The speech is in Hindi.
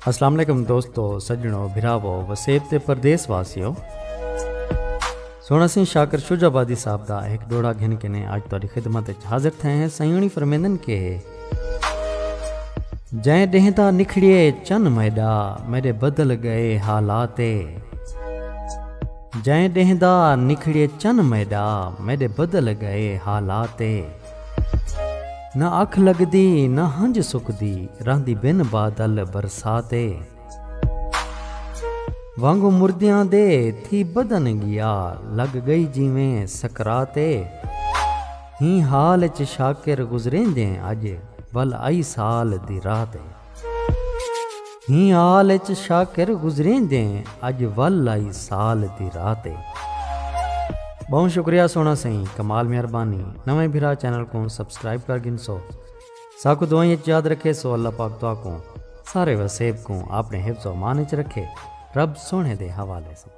अस्सलाम वालेकुम दोस्तों, सज्जनों, भिरावो, वसेब ते परदेस वासियों। सोना सिंह शाकर शुजाबादी साहब दा एक डोड़ा घिन के ने आज तुहाडी खिदमत विच हाजिर थे हैं। सयूणी फरमेंदन के जै डेहदा निखड़िए चन मैडा मेरे बदल गए हालाते। जै डेहदा निखड़िए चन मैडा मेरे बदल गए हालाते। न अख लगदी न हंज सुकदी रहंदी बिन बादल बरसाते। वांगू मुर्दियां दे थी बदन गया लग गई जिवें सकराते। ही हाल च शाकिर गुजरेंदे अज वल आई साल दी रात। ही हाल च शाकिर गुजरेंदे अज वल आई साल दी रात। बहुत शुक्रिया सोना सही, कमाल मेहरबानी। नवे भिरा चैनल को सब्सक्राइब कर गिनसो। साकू दुआएं याद रखे सो अल्लाह पाक दुआ को सारे वसेब को अपने हिफ्ज़ व मान च रखे। रब सोने दे हवाले से।